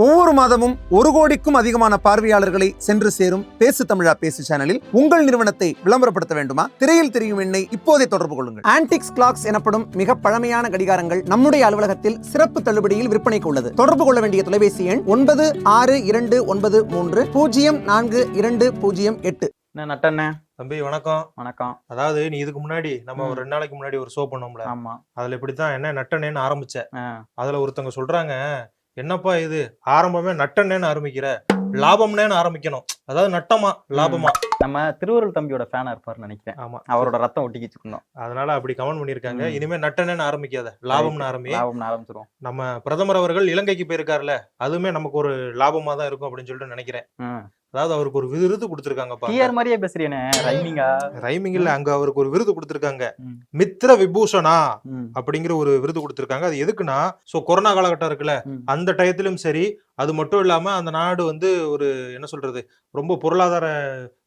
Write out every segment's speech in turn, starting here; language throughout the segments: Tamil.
ஒவ்வொரு மாதமும் 1 கோடிக்கும் அதிகமான பார்வையாளர்களை சென்று சேரும் பேசு தமிழா பேசு சேனலில் உங்கள் நிறுவனத்தை விளம்பரப்படுத்த வேண்டுமா? திரையில் தெரியும் எண்ணை இப்போதே தொடர்பு கொள்ளுங்கள். ஆன்டிக்ஸ் கிளாக்ஸ் எனப்படும் மிக பழமையான கடிகாரங்கள் நம்முடைய அலுவலகத்தில் சிறப்பு தள்ளுபடியில் விற்பனைக்கு உள்ளது. தொடர்பு கொள்ள வேண்டிய தொலைபேசி எண் 9629304208. நட்டண்ணே தம்பி வணக்கம். வணக்கம். அதாவது நீ இதுக்கு முன்னாடி நம்ம ஒரு 2 நாளைக்கு முன்னாடி ஒரு ஷோ பண்ணோம்ல, ஆமா, அதுல இப்படித்தான் என்ன நட்டனேன்னு ஆரம்பிச்ச. அதுல ஒருத்தவங்க சொல்றாங்க, என்னப்பா இது ஆரம்பமே நட்டனேன்னு ஆரம்பிக்கிற, லாபம்னேன்னு ஆரம்பிக்கணும். அதாவது நட்டமா லாபமா. நம்ம திருவருள் தம்பியோட ஃபேனா இருப்பாருன்னு நினைக்கிறேன். ஆமா, அவரோட ரத்தம் ஒட்டிக்கிச்சுக்கணும். அதனால அப்படி கமெண்ட் பண்ணிருக்காங்க. இனிமே நட்டனேன்னு ஆரம்பிக்காத, லாபம்னு ஆரம்பிச்சிரும். நம்ம பிரதமர் அவர்கள் இலங்கைக்கு போயிருக்காருல, அதுவுமே நமக்கு ஒரு லாபமா தான் இருக்கும் அப்படின்னு சொல்லிட்டு நினைக்கிறேன். அதாவது அவருக்கு ஒரு விருது கொடுத்திருக்காங்கப்பா. டிஆர் மாதிரியே பேசுறீனே, ரைமிங் இல்ல, அங்க அவருக்கு ஒரு விருது கொடுத்திருக்காங்க, மித்ர விபூஷணா அப்படிங்கிற ஒரு விருது கொடுத்திருக்காங்க. அது எதுக்குன்னா, சோ கொரோனா காலகட்டம் இருக்குல்ல, அந்த டயத்திலும் சரி, அது மட்டும் இல்லாம அந்த நாடு வந்து ஒரு என்ன சொல்றது, ரொம்ப பொருளாதார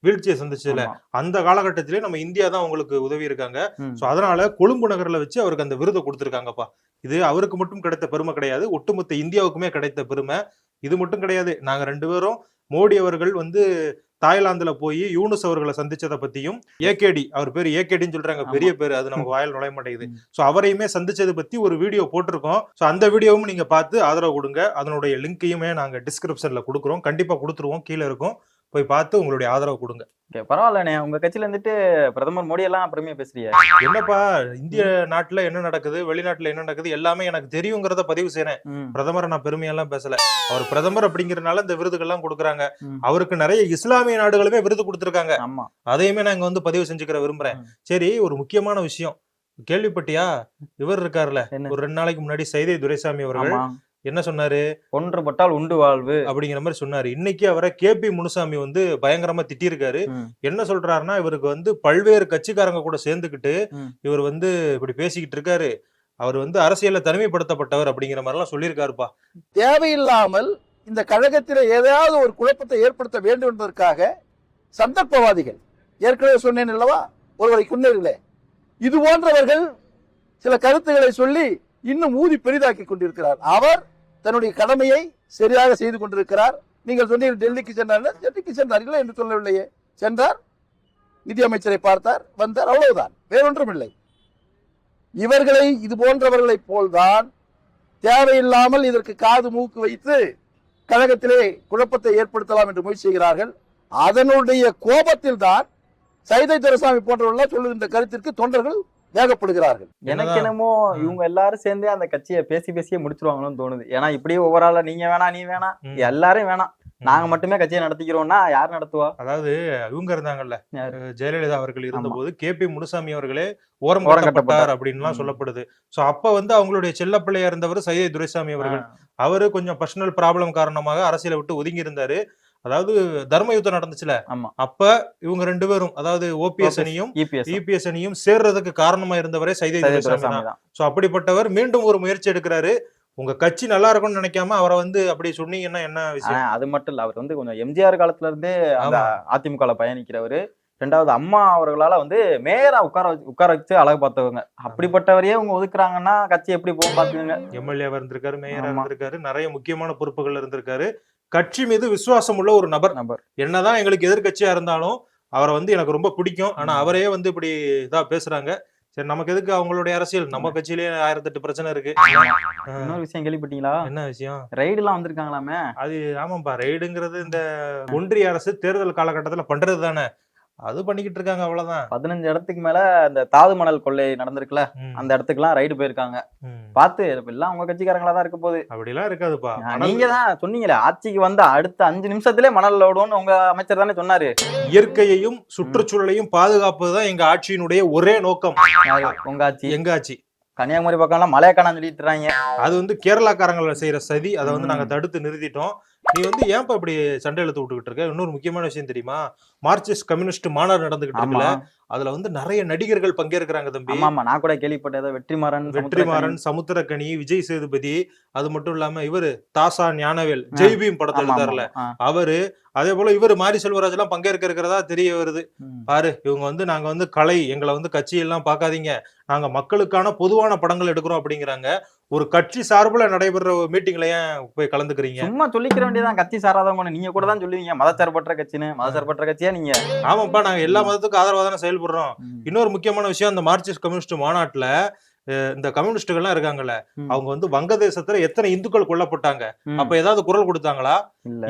வீழ்ச்சியை சந்திச்சதுல, அந்த காலகட்டத்திலேயே நம்ம இந்தியா தான் உங்களுக்கு உதவி இருக்காங்க. சோ அதனால கொழும்பு நகர்ல வச்சு அவருக்கு அந்த விருதை கொடுத்திருக்காங்கப்பா. இது அவருக்கு மட்டும் கிடைத்த பெருமை கிடையாது, ஒட்டுமொத்த இந்தியாவுக்குமே கிடைத்த பெருமை. இது மட்டும் கிடையாது, நாங்க 2 பேரும் மோடி அவர்கள் வந்து தாய்லாந்துல போய் யூனுஸ் அவர்களை சந்திச்சதை பத்தியும், ஏகேடி, அவர் பேரு ஏகேடின்னு சொல்றாங்க, பெரிய பேரு, அது நமக்கு வாயில் நுழைய மாட்டேங்குது. சோ அவரையுமே சந்திச்சதை பத்தி ஒரு வீடியோ போட்டிருக்கோம். சோ அந்த வீடியோவும் நீங்க பார்த்து ஆதரவு கொடுங்க. அதனுடைய லிங்கையுமே நாங்க டிஸ்கிரிப்ஷன்ல கொடுக்குறோம், கண்டிப்பா கொடுத்துருவோம், கீழே இருக்கும், போய் பார்த்து உங்களுடைய ஆதரவு கொடுங்க. பரவாயில்லண்ணே, உங்க கட்சியில இருந்துட்டு பிரதமர் மோடி எல்லாம் அப்புறமே பேசுறீங்க. என்னப்பா, இந்திய நாட்டுல என்ன நடக்குது, வெளிநாட்டுல என்ன நடக்குது, எல்லாமே எனக்கு தெரியுங்கிறத பதிவு செய்யறேன். பிரதமரை நான் பெருமையெல்லாம் பேசல. அவர் பிரதமர் அப்படிங்கறதுனால இந்த விருதுகள்லாம் கொடுக்குறாங்க. அவருக்கு நிறைய இஸ்லாமிய நாடுகளுமே விருது கொடுத்திருக்காங்க. அதையுமே நான் இங்க வந்து பதிவு செஞ்சுக்கிற விரும்புறேன். சரி, ஒரு முக்கியமான விஷயம் கேள்விப்பட்டியா? இவர் இருக்காருல்ல, ஒரு 2 நாளைக்கு முன்னாடி சைதை துரைசாமி அவர்கள் என்ன சொன்னாரு? ஒன்றுபட்டால் உண்டு வாழ்வு அப்படிங்கிற மாதிரி சொன்னாரு. இன்னைக்கு அவரை கேபி முனுசாமி வந்து பயங்கரமா திட்டிருக்காரு. என்ன சொல்றாருன்னா, இவருக்கு வந்து பல்வேறு கட்சிக்காரங்க கூட சேர்ந்துக்கிட்டு இவர் வந்து இப்படி பேசிக்கிட்டு இருக்காரு, அவர் வந்து அரசியல்ல தனிமைப்படுத்தப்பட்டவர் அப்படிங்கிற மாதிரி எல்லாம் சொல்லியிருக்காருப்பா. தேவையில்லாமல் இந்த கழகத்தில் ஏதாவது ஒரு குழப்பத்தை ஏற்படுத்த வேண்டும் என்பதற்காக சந்தர்ப்பவாதிகள், ஏற்கனவே சொன்னேன் அல்லவா, ஒருவரை குன்னரிலே இது போன்றவர்கள் சில கருத்துக்களை சொல்லி இன்னும் ஊதி பெரிதாக்கி கொண்டிருக்கிறார். அவர் தன்னுடைய கடமையை சரியாக செய்து கொண்டிருக்கிறார். நீங்கள் சொன்னீர்கள் டெல்லிக்கு சென்றார், டெல்லிக்கு சென்றார் இல்லை என்று சொல்லவில்லையே, சென்றார், நிதியமைச்சரை பார்த்தார், வந்தார், அவ்வளவுதான், வேறொன்றும் இல்லை. இவர்களை, இது போன்றவர்களை போல்தான் தேவையில்லாமல் இதற்கு காது மூக்கு வைத்து கழகத்திலே குழப்பத்தை ஏற்படுத்தலாம் என்று முயற்சி செய்கிறார்கள். அதனுடைய கோபத்தில் தான் சைதை துரைசாமி போன்றவர்கள் சொல்லுகின்ற கருத்திற்கு தொண்டர்கள் வேகப்படுகிறார்கள். எனக்கு என்னமோ இவங்க எல்லாரும் சேர்ந்தே அந்த கட்சியை பேசியே முடிச்சிருவாங்கன்னு தோணுது. ஏன்னா இப்படியே ஒவ்வொரு ஆளா நீங்க வேணாம் நீ வேணாம் எல்லாரும் வேணாம், நாங்க மட்டுமே கட்சியை நடத்திக்கிறோம்னா யார் நடத்துவா? அதாவது இவங்க இருந்தாங்கல்ல, ஜெயலலிதா அவர்கள் இருந்த போது கேபி முனுசாமி அவர்களே ஓரம் கட்டப்பட்டார் அப்படின்னு சொல்லப்படுது. சோ அப்ப வந்து அவங்களுடைய செல்ல பிள்ளையா இருந்தவர் சைதை துரைசாமி அவர்கள். அவரு கொஞ்சம் பர்சனல் ப்ராப்ளம் காரணமாக அரசியலை விட்டு ஒதுங்கி இருந்தாரு. அதாவது தர்ம யுத்தம் நடந்துச்சுல, அப்ப இவங்க 2 பேரும், அதாவது ஓபிஎஸ் அணியும் இபிஎஸ் அணியும் சேர்றதுக்கு காரணமா இருந்தவரே சைதை துரைசாமி தான். சோ அப்படிப்பட்டவர் மீண்டும் ஒரு முயற்சி எடுக்கிறாரு. உங்க கட்சி நல்லா இருக்கும்னு நினைக்காம அவரை வந்து அப்படி சொன்னீங்கன்னா என்ன விஷயம்? அது மட்டும் இல்ல, அவர் வந்து கொஞ்சம் எம்ஜிஆர் காலத்துல இருந்தே அதிமுக பயணிக்கிறவரு. 2வது அம்மா அவர்களால வந்து மேயரா உட்கார வச்சு அழகு பார்த்தவங்க. அப்படிப்பட்டவரையே உங்க ஒதுக்குறாங்கன்னா கட்சி எப்படி போகும் பாத்துக்கோங்க. எம்எல்ஏவா இருந்திருக்காரு, மேயரா இருந்திருக்காரு, நிறைய முக்கியமான பொறுப்புகள் இருந்திருக்காரு. கட்சி மீது விசுவாசம் உள்ள ஒரு நபர். என்னதான் எங்களுக்கு எதிர்கட்சியா இருந்தாலும் அவரை வந்து எனக்கு ரொம்ப பிடிக்கும். ஆனா அவரே வந்து இப்படி இதா பேசுறாங்க. சரி, நமக்கு எதுக்கு அவங்களுடைய அரசியல்? நம்ம கட்சியிலேயே 1008 பிரச்சனை இருக்கு. இன்னொரு விஷயம் கேள்விப்பட்டீங்களா? என்ன விஷயம்? ரைடு எல்லாம் வந்திருக்காங்களாமே. அது ஆமாப்பா, ரைடுங்கிறது இந்த ஒன்றிய அரசு தேர்தல் காலகட்டத்துல பண்றது தானே, அது பண்ணிக்கிட்டு இருக்காங்க, அவ்வளவுதான். 15 இடத்துக்கு மேல அந்த தாது மணல் கொள்ளை நடந்திருக்குல்ல, அந்த இடத்துக்கு எல்லாம் ரைடு போயிருக்காங்க. பார்த்து எல்லாம் உங்க கட்சிக்காரங்களா தான் இருக்க போகுது. அப்படிலாம் இருக்காதுப்பா. நீங்க தான் சொன்னீங்களே, ஆட்சிக்கு வந்து அடுத்த 5 நிமிஷத்திலே மணல் லோடுன்னு உங்க அமைச்சர் தானே சொன்னாரு. இயற்கையையும் சுற்றுச்சூழலையும் பாதுகாப்புதான் எங்க ஆட்சியினுடைய ஒரே நோக்கம். உங்க ஆட்சி? எங்க ஆட்சி கன்னியாகுமரி பக்கம் எல்லாம் மலையை காணான்னு சொல்லிட்டுறாங்க. அது வந்து கேரளாக்காரங்களை செய்யற சதி. அதை வந்து நாங்க தடுத்து நிறுத்திட்டோம். நீ வந்து ஏன்பா இப்படி சண்டை இழுத்து விட்டுக்கிட்டு இருக்க? இன்னொரு முக்கியமான விஷயம் தெரியுமா? மார்க்சிஸ்ட் கம்யூனிஸ்ட் மாநாடு நடந்துகிட்டு இருக்குல்ல, அதுல வந்து நிறைய நடிகர்கள் பங்கேற்கிறாங்க தம்பி. ஆமா நான் கூட கேள்விப்பட்டேன். வெற்றிமாறன், சமுத்திரக்கனி, விஜய் சேதுபதி, அது மட்டும் இல்லாம இவரு தாசா ஞானவேல் ஜெய்பீம் படத்தை எடுத்தாருல அவரு, அதே போல இவரு மாரி செல்வராஜ் எல்லாம் பங்கேற்க இருக்கிறதா தெரிய வருது. பாரு இவங்க வந்து நாங்க வந்து கலை, எங்களை வந்து கட்சி எல்லாம் பாக்காதீங்க, நாங்க மக்களுக்கான பொதுவான படங்கள் எடுக்கிறோம் அப்படிங்கிறாங்க. ஒரு கட்சி சார்புல நடைபெற மீட்டிங்ல ஏன் போய் கலந்துக்கிறீங்க? சும்மா சொல்லிக்கிற வேண்டியதான். கட்சி சாராதவங்க நீங்க கூட தான் சொல்லுவீங்க மதச்சார்பற்ற கட்சின்னு. மதச்சார்பற்ற கட்சியா நீங்க? ஆமாப்பா, நாங்க எல்லா மதத்துக்கும் ஆதரவா தானே செயல்படுறோம். இன்னொரு முக்கியமான விஷயம், அந்த மார்க்சிஸ்ட் கம்யூனிஸ்ட் மாநாட்டுல இந்த கம்யூனிஸ்டுகள் எல்லாம் இருக்காங்கல்ல, அவங்க வந்து வங்கதேசத்துல எத்தனை இந்துக்கள் கொல்லப்பட்டாங்க, அப்ப ஏதாவது குரல் கொடுத்தாங்களா?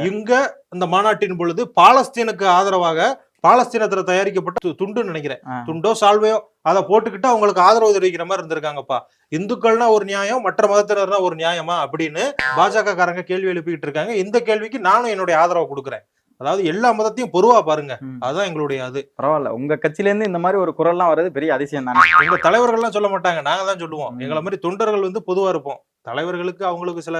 இங்க இந்த மாநாட்டின் பொழுது பாலஸ்தீனுக்கு ஆதரவாக பாலஸ்தீனத்துல தயாரிக்கப்பட்ட துண்டுன்னு நினைக்கிறேன், துண்டோ சால்வையோ அதை போட்டுக்கிட்டு அவங்களுக்கு ஆதரவு தெரிவிக்கிற மாதிரி இருந்திருக்காங்கப்பா. இந்துக்கள்னா ஒரு நியாயம், மற்ற மதத்தினர்னா ஒரு நியாயமா அப்படின்னு பாஜக காரங்க கேள்வி எழுப்பிக்கிட்டு இருக்காங்க. இந்த கேள்விக்கு நானும் என்னுடைய ஆதரவை கொடுக்குறேன். அதாவது எல்லா மதத்தையும் பொதுவா பாருங்க, அதுதான் எங்களுடைய அது. பரவாயில்ல, உங்க கட்சியில இருந்து இந்த மாதிரி ஒரு குரல்லாம் வர்றது பெரிய அதிசயம் தானே. எங்க தலைவர்கள் எல்லாம் சொல்ல மாட்டாங்க, நாங்க தான் சொல்லுவோம். எங்களை மாதிரி தொண்டர்கள் வந்து பொதுவா இருப்போம். தலைவர்களுக்கு அவங்களுக்கு சில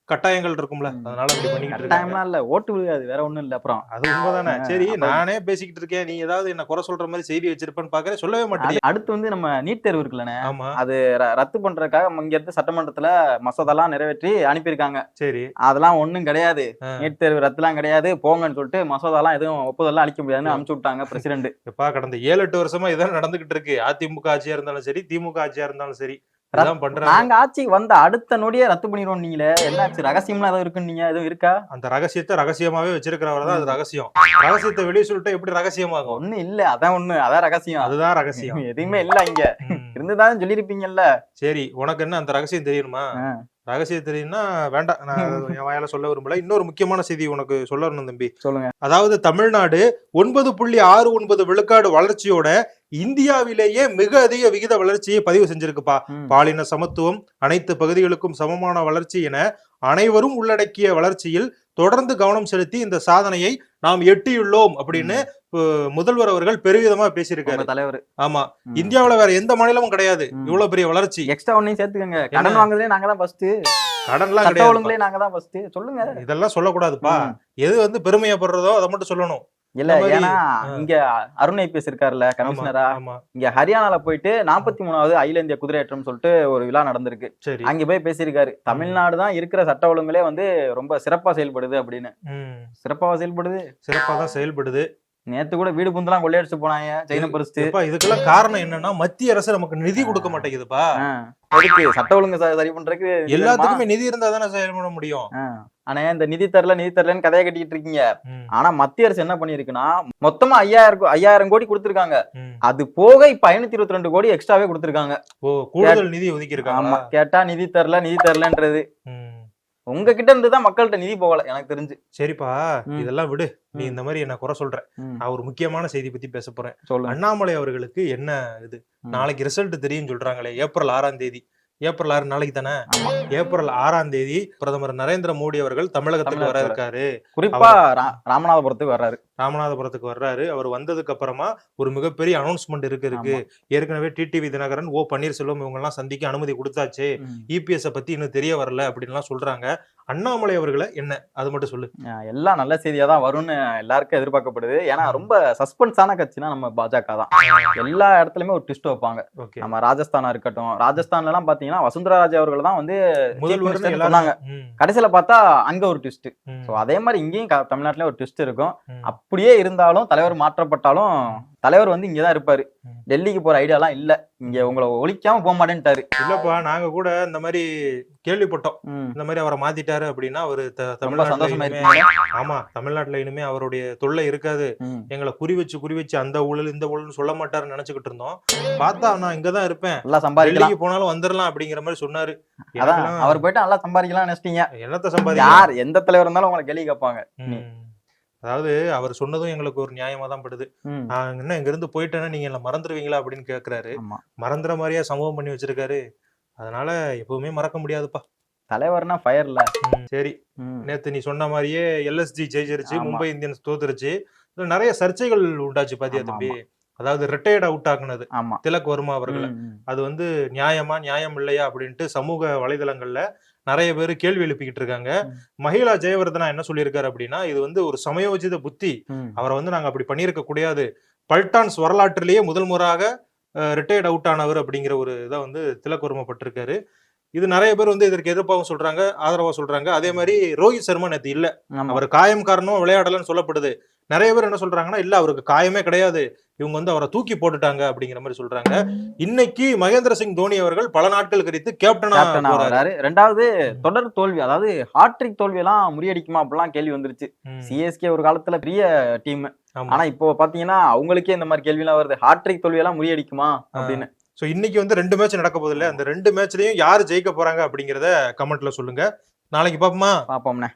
கட்டாயங்கள் இருக்கும்ல, அதனால அப்படி பண்ணிக்கிட்டு இருக்காங்க. இல்ல ஓட்டு விழுகாது, வேற ஒண்ணும் இல்ல. அப்புறம் அது உண்மைதானே. சரி, நானே பேசிக்கிட்டு இருக்கேன், நீ ஏதாவது என்ன குறை சொல்ற மாதிரி செய்தி வச்சிருப்பேன்னு பாக்குறேன், சொல்லவே மாட்டேன். அடுத்து வந்து நம்ம நீட் தேர்வு இருக்குல்லண்ணே, ஆமா, அது ரத்து பண்றதுக்காக இங்க இருந்து சட்டமன்றத்துல மசோதாலாம் நிறைவேற்றி அனுப்பியிருக்காங்க. சரி, அதெல்லாம் ஒண்ணும் கிடையாது, நீட் தேர்வு ரத்துலாம் கிடையாது, போங்கன்னு சொல்லிட்டு மசோதாலாம் எதுவும் ஒப்புதல்லாம் அளிக்க முடியாதுன்னு அனுப்பிச்சு விட்டாங்க பிரசிடென்ட். எப்பா கடந்த 7-8 வருஷமா இதான் நடந்துகிட்டு இருக்கு. அதிமுக ஆட்சியா இருந்தாலும் சரி, திமுக ஆட்சியா இருந்தாலும் சரி. நாங்க ஆட்சிக்கு வந்த அடுத்த நொடியே ரத்து பண்ணிடுவோம். நீங்களே என்னாச்சு, ரகசியம்லாம் ஏதாவது இருக்குன்னு நீங்க எதுவும் இருக்கா? அந்த ரகசியத்தை ரகசியமாவே வச்சிருக்கிறவரதான் அது ரகசியம். ரகசியத்தை வெளியே சொல்லிட்டு எப்படி ரகசியமாகும்? ஒண்ணு இல்ல, அதான் ரகசியம். அதுதான் ரகசியம். எதுவுமே இல்ல, இங்க இருந்துதான் சொல்லிருப்பீங்கல்ல. சரி, உனக்கு என்ன அந்த ரகசியம் தெரியுமா? ரகசியம் தெரியும்னா வேண்டாம், நான் என் வாயால சொல்ல விரும்பல. இன்னொரு முக்கியமான செய்தி உனக்கு சொல்லணும் தம்பி. சொல்லுங்க. அதாவது தமிழ்நாடு 9.69 விழுக்காடு வளர்ச்சியோட இந்தியாவிலேயே மிக அதிக விகித வளர்ச்சியை பதிவு செஞ்சிருக்குப்பா. பாலின சமத்துவம், அனைத்து பகுதிகளுக்கும் சமமான வளர்ச்சி என அனைவரும் உள்ளடக்கிய வளர்ச்சியில் தொடர்ந்து கவனம் செலுத்தி இந்த சாதனையை நாம் எட்டியுள்ளோம் அப்படின்னு முதல்வர் அவர்கள் பெருவிதமா பேசியிருக்காரு தலைவர். ஆமா, இந்தியாவில வேற எந்த மாநிலமும் கிடையாது இவ்வளவு பெரிய வளர்ச்சி. எக்ஸ்ட்ரா ஒன்னையும் சேர்த்துக்கங்க, கடன் வாங்குறதே நாங்க தான் ஃபர்ஸ்ட், கடன்லாம் கிடையாது, நாங்க தான் ஃபர்ஸ்ட். சொல்லுங்க, இதெல்லாம் சொல்லக்கூடாதுப்பா. எது வந்து பெருமையப்படுறதோ அதை மட்டும் சொல்லணும். இல்ல, ஏன்னா இங்க அருண் ஐபிஎஸ் இருக்காருல்ல கமிஷனரா, இங்க ஹரியானால போயிட்டு 43வது அகில இந்திய குதிரையேற்றம் சொல்லிட்டு ஒரு விழா நடந்திருக்கு. அங்க போய் பேசியிருக்காரு, தமிழ்நாடு தான் இருக்கிற சட்ட ஒழுங்குகளே வந்து ரொம்ப சிறப்பா செயல்படுது அப்படின்னு. சிறப்பா தான் செயல்படுது. நேத்து கூட வீடு புந்தெல்லாம் கொள்ளையடிச்சு போனாங்க சைன பரிசு. இதுக்கெல்லாம் காரணம் என்னன்னா மத்திய அரசு நமக்கு நிதி கொடுக்க மாட்டேங்குதுப்பா. சட்ட ஒழுங்கு சரி பண்றதுக்கு எல்லாத்துக்குமே நிதி இருந்தா தானே செயல்பட முடியும். ஆனா இந்த நிதி தரலன்னு கதையை கட்டிட்டு இருக்கீங்க. ஆனா மத்திய அரசு என்ன பண்ணிருக்குன்னா மொத்தமா 5000 கோடி கொடுத்திருக்காங்க. அது போக இப்ப 522 கோடி எக்ஸ்ட்ராவே கொடுத்திருக்காங்க. கூடுதல் நிதி ஒதுக்கி இருக்காங்க. கேட்டா நிதி தரலன்றது உங்ககிட்ட இருந்துதான் மக்கள்கிட்ட நிதி போகல எனக்கு தெரிஞ்சு. சரிப்பா, இதெல்லாம் விடு, நீ இந்த மாதிரி என்ன குறை சொல்ற. நான் ஒரு முக்கியமான செய்தி பத்தி பேச போறேன். அண்ணாமலை அவர்களுக்கு என்ன இது, நாளைக்கு ரிசல்ட் தெரியும் சொல்றாங்களே, ஏப்ரல் 6ஆம் தேதி. ஏப்ரல் 6 நாளைக்கு தானே. ஏப்ரல் 6ஆம் தேதி பிரதமர் நரேந்திர மோடி அவர்கள் தமிழகத்துக்கு வர இருக்காரு. குறிப்பா ராமநாதபுரத்துக்கு வர்றாரு. அவர் வந்ததுக்கு அப்புறமா ஒரு மிகப்பெரிய அனௌன்ஸ்மெண்ட் இருக்கு. ஏற்கனவே டிடிவி தினகரன், ஓ பன்னீர்செல்வம் இவங்க எல்லாம் சந்திக்க அனுமதி கொடுத்தாச்சு, இபிஎஸ் பத்தி இன்னும் தெரிய வரல அப்படின்னு எல்லாம் சொல்றாங்க. அண்ணாமலை அவர்களை என்ன, அது மட்டும் சொல்லு. எல்லாம் நல்ல செய்தியா தான் வரும்னு எல்லாருக்கும் எதிர்பார்க்கப்படுது. ஏன்னா ரொம்ப சஸ்பென்ஸான கட்சினா நம்ம பாஜக தான். எல்லா இடத்துலயுமே ஒரு ட்விஸ்ட் வைப்பாங்க. நம்ம ராஜஸ்தானா இருக்கட்டும், ராஜஸ்தான்ல எல்லாம் பாத்தீங்கன்னா வசுந்தரா ராஜே அவர்கள் தான் வந்து சொன்னாங்க. கடைசியில பார்த்தா அங்க ஒரு ட்விஸ்ட். அதே மாதிரி இங்கேயும் தமிழ்நாட்டுல ஒரு ட்விஸ்ட் இருக்கும். அப்படியே இருந்தாலும் தலைவர் மாற்றப்பட்டாலும் தலைவர் வந்து இங்கதான் இருப்பாரு. டெல்லிக்கு போற ஐடியா எல்லாம் இல்ல, இங்க உங்களை ஒழிக்காம போக மாட்டேன்ட்டாரு. இல்லப்பா, நாங்க கூட இந்த மாதிரி கேள்விப்பட்டோம், இந்த மாதிரி அவரை மாத்திட்டாரு அப்படின்னா அவரு தமிழ்நாட்டுல இனிமே அவருடைய தொல்லை இருக்காது, எங்களை குறி வச்சு அந்த ஊழல் இந்த ஊழல் சொல்ல மாட்டாருன்னு நினைச்சுக்கிட்டு இருந்தோம். பார்த்தா நான் இங்கதான் இருப்பேன், டெல்லிக்கு போனாலும் வந்துடலாம் அப்படிங்கிற மாதிரி சொன்னாரு. அவர் போயிட்டு நல்லா சம்பாதிக்கலாம் நினைச்சிட்டீங்க. என்னத்த சம்பாதிக்கலாம், எந்த தலைவர் இருந்தாலும் உங்களை கேள்வி கேட்பாங்க. அதாவது அவர் சொன்னதும் எங்களுக்கு ஒரு நியாயமா தான் படுது. நான் என்ன இங்க இருந்து போயிட்டேன்னா நீங்க என்ன மறந்துடுவீங்களா அப்படின்னு கேக்குறாரு. மறந்துற மாதிரியா சம்பவம் பண்ணி வச்சிருக்காரு. அதனால எப்பவுமே மறக்க முடியாதுப்பா. தலைவர்னா ஃபயர்ல. சரி, நேத்து நீ சொன்ன மாதிரியே எல்எஸ்ஜி ஜெயிச்சிருச்சு, மும்பை இந்தியன்ஸ் தோத்துருச்சு. நிறைய சர்ச்சைகள் உண்டாச்சு பாத்தியா தம்பி. அதாவது ரிட்டையர்ட் அவுட் ஆக்குனது திலக் வர்மா அவர்களை, அது வந்து நியாயம் இல்லையா அப்படின்ட்டு சமூக வலைதளங்கள்ல நிறைய பேர் கேள்வி எழுப்பிக்கிட்டு இருக்காங்க. மஹிளா ஜெயவர்தனா என்ன சொல்லியிருக்காரு அப்படின்னா, இது வந்து ஒரு சமயோஜித புத்தி, அவரை வந்து நாங்க அப்படி பண்ணியிருக்க கூடாது, பல்டான்ஸ் வரலாற்றிலேயே முதல் முறையாக ரிட்டையர்ட் அவுட் ஆனவர் அப்படிங்கிற ஒரு இதை வந்து திலக்குறமப்பட்டிருக்காரு. இது நிறைய பேர் வந்து இதற்கு எதிர்ப்பாகவும் சொல்றாங்க, ஆதரவா சொல்றாங்க. அதே மாதிரி ரோஹித் சர்மா நேற்று இல்ல, அவர் காயம் காரணம் விளையாடலன்னு சொல்லப்படுது. நிறைய பேர் என்ன சொல்றாங்கன்னா, இல்ல அவருக்கு காயமே கிடையாது, இவங்க வந்து அவரை தூக்கி போட்டுட்டாங்க அப்படிங்கிற மாதிரி சொல்றாங்க. இன்னைக்கு மகேந்திர சிங் தோனி அவர்கள் பல நாட்கள் கழித்து கேப்டனா வராரு. ரெண்டாவது தொடர் தோல்வி, அதாவது ஹாட்ரிக் தோல்வி எல்லாம் முறியடிக்குமா அப்படிலாம் கேள்வி வந்துருச்சு. சிஎஸ்கே ஒரு காலத்துல பெரிய டீம், ஆனா இப்போ பாத்தீங்கன்னா அவங்களுக்கே இந்த மாதிரி கேள்வி எல்லாம் வருது, ஹாட்ரிக் தோல்வி எல்லாம் முறியடிக்குமா அப்படின்னு. சோ இன்னைக்கு வந்து 2 மேட்ச் நடக்க போகுது இல்ல, அந்த 2 மேட்ச்லயும் யாரு ஜெயிக்க போறாங்க அப்படிங்கறத கமெண்ட்ல சொல்லுங்க. நாளைக்கு பாப்போம்ண்ணே.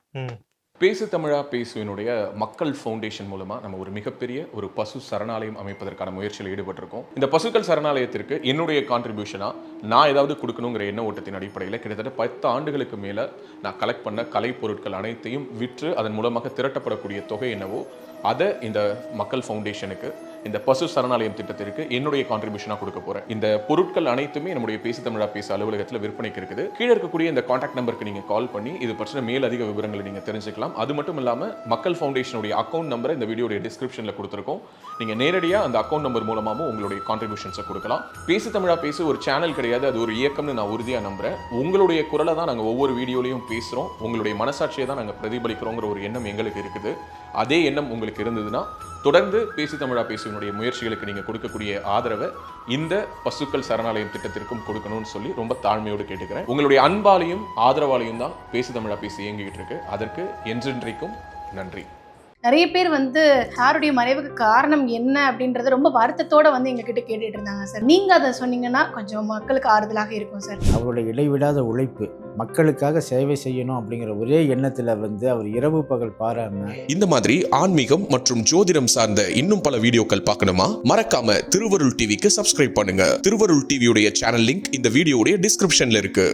பேசு தமிழா பேசுவினுடைய மக்கள் ஃபவுண்டேஷன் மூலமா நம்ம ஒரு மிகப்பெரிய ஒரு பசு சரணாலயம் அமைப்பதற்கான முயற்சியில் ஈடுபட்டிருக்கோம். இந்த பசுக்கள் சரணாலயத்திற்கு என்னுடைய கான்ட்ரிபியூஷனா நான் ஏதாவது கொடுக்கணுங்கிற எண்ண ஓட்டத்தின் அடிப்படையில் கிட்டத்தட்ட 10 ஆண்டுகளுக்கு மேல நான் கலெக்ட் பண்ண கலை பொருட்கள் அனைத்தையும் விற்று அதன் மூலமாக திரட்டப்படக்கூடிய தொகை என்னவோ அதை இந்த மக்கள் ஃபவுண்டேஷனுக்கு, இந்த பசு சரணாலயம் திட்டத்திற்கு என்னுடைய கான்ட்ரிபியூஷனா கொடுக்க போறேன். இந்த பொருட்கள் அனைத்துமே நம்முடைய பேசு தமிழா பேச அலுவலகத்தில் விற்பனைக்கு இருக்குது. கீழே இருக்கக்கூடிய இந்த கான்டாக்ட் நம்பருக்கு நீங்க கால் பண்ணி இது பற்றின மேலதிக விவரங்களை நீங்க தெரிஞ்சுக்கலாம். அது மட்டும் இல்லாம மக்கள் ஃபவுண்டேஷனுடைய அக்கௌண்ட் நம்பரை இந்த வீடியோடைய டிஸ்கிரிப்ஷன்ல கொடுத்திருக்கோம். நீங்க நேரடியா அந்த அக்கௌண்ட் நம்பர் மூலமாவும் உங்களுடைய கான்ட்ரிபியூஷன்ஸை கொடுக்கலாம். பேசு தமிழா பேசு ஒரு சேனல் கிடையாது, அது ஒரு இயக்கம்னு நான் உறுதியா நம்புறேன். உங்களுடைய குரலை தான் நாங்க ஒவ்வொரு வீடியோலையும் பேசுறோம், உங்களுடைய மனசாட்சியை தான் நாங்க பிரதிபலிக்கிறோங்கிற ஒரு எண்ணம் எங்களுக்கு இருக்குது. அதே எண்ணம் உங்களுக்கு இருந்ததுன்னா தொடர்ந்து பேசு தமிழா பேசுவனுடைய முயற்சிகளுக்கு நீங்க கொடுக்கக்கூடிய ஆதரவை இந்த பசுக்கள் சரணாலயம் திட்டத்திற்கும் கொடுக்கணும்னு சொல்லி ரொம்ப தாழ்மையோடு கேட்டுக்கிறேன். உங்களுடைய அன்பாலையும் ஆதரவாலையும் தான் பேசு தமிழா பேசி இயங்கிட்டு இருக்கு. அதற்கு என்றென்றைக்கும் நன்றி. நிறைய பேர் வந்து சாருடைய மறைவுக்கு காரணம் என்ன அப்படின்றத ரொம்ப வருத்தத்தோட வந்து எங்ககிட்ட கேட்டுட்டு இருந்தாங்க சார். நீங்க அதை சொன்னீங்கன்னா கொஞ்சம் மக்களுக்கு ஆறுதலாக இருக்கும் சார். அவருடைய இடைவிடாத உழைப்பு, மக்களுக்காக சேவை செய்யணும் அப்படிங்கிற ஒரே எண்ணத்துல வந்து அவர் இரவு பகல் பாராம இந்த மாதிரி ஆன்மீகம் மற்றும் ஜோதிடம் சார்ந்த இன்னும் பல வீடியோக்கள் பார்க்கணுமா? மறக்காம திருவருள் டிவிக்கு சப்ஸ்கிரைப் பண்ணுங்க. திருவருள் டிவியுடைய சேனல் லிங்க் இந்த வீடியோடைய டிஸ்கிரிப்ஷன்ல இருக்கு.